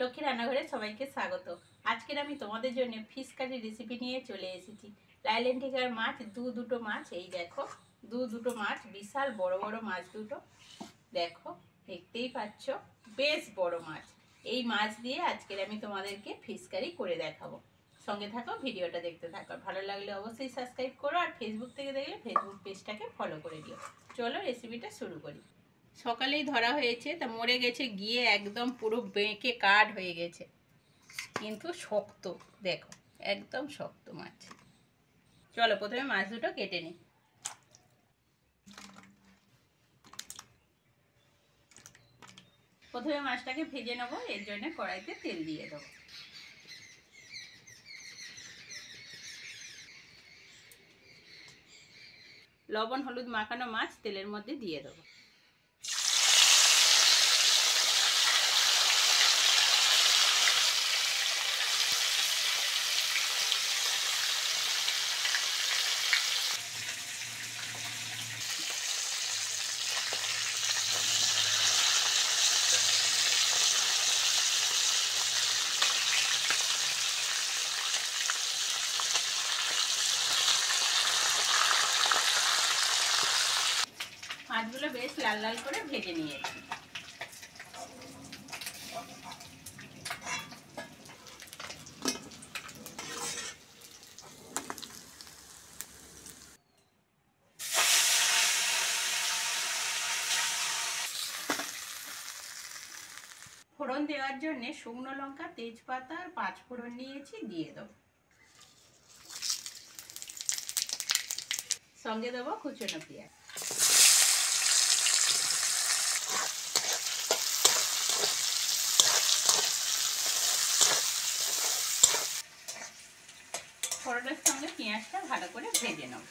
লক্ষ্মী রান্নাঘরে সবাইকে স্বাগত। আজকের আমি তোমাদের জন্য ফিশ কারি রেসিপি নিয়ে চলে এসেছি। লাইলেন্টিকার মাছ, দুটো মাছ, এই দেখো দুটো মাছ, বিশাল বড় বড় মাছ দুটো, দেখো দেখতেই পাচ্ছ, বেশ বড় মাছ। এই মাছ দিয়ে আজকের আমি তোমাদেরকে ফিশ কারি করে দেখাবো। সঙ্গে থাকো, ভিডিওটা দেখতে থাকো। ভালো লাগলে অবশ্যই সাবস্ক্রাইব করো, আর ফেসবুক থেকে দেখলে ফেসবুক পেজটাকে ফলো করে দিও। চলো রেসিপিটা শুরু করি। সকালেই ধরা হয়েছে, তা মরে গেছে গিয়ে, একদম পুরো বেঁকে কাঠ হয়ে গেছে, কিন্তু শক্ত, দেখো একদম শক্ত মাছ। চলো প্রথমে মাছ দুটো কেটে নিই। প্রথমে মাছটাকে ভেজে নেবো, এর জন্য কড়াইতে তেল দিয়ে দেবো। লবণ হলুদ মাখানো মাছ তেলের মধ্যে দিয়ে দেবো। মাছগুলো বেশ লাল লাল করে ভেজে নিয়েছি। ফোড়ন দেওয়ার জন্য শুকনো লঙ্কা, তেজপাতা আর 5 ফোড়ন নিয়েছি, দিয়ে দেবো। সঙ্গে দেবো কুচনো পেঁয়াজ। ফোড়নের সঙ্গে পেঁয়াজটা ভালো করে ভেজে নেব।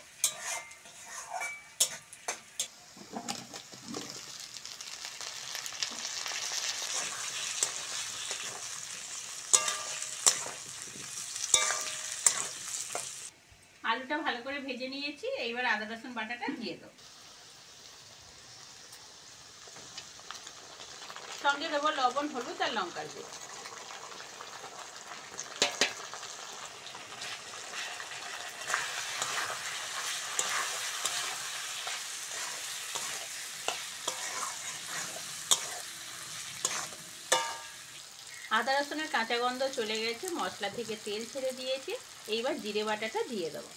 আলুটা ভালো করে ভেজে নিয়েছি, এইবার আদা রসুন বাটাটা দিয়ে দেবো। সঙ্গে দেবো লবণ হলুদ আর লঙ্কার গুঁড়ো। আদা রসুনের কাঁচা গন্ধ চলে গেছে, মশলা থেকে তেল ছেড়ে দিয়েছি, এইবার জিরে বাটাটা দিয়ে দেবো।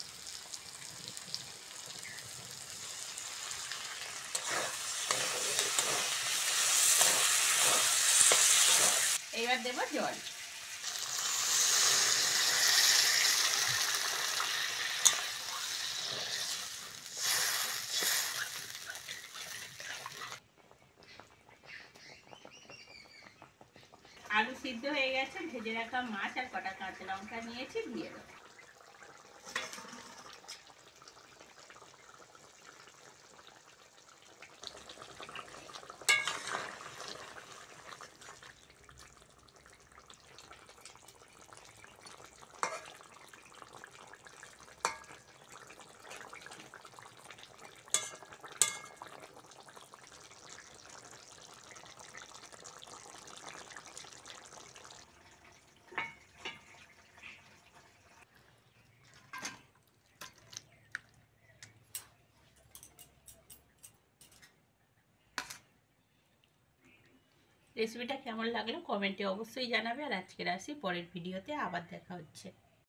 এইবার দেবো জল। আলু সিদ্ধ হয়ে গেছে, ভেজে রাখা মাছ আর কটা কাঁচা লঙ্কা নিয়েছি, দিয়ে দেবো। রেসিপিটা কেমন লাগলো কমেন্টে অবশ্যই জানাবে, আর আজকের আসি, পরের ভিডিওতে আবার দেখা হচ্ছে।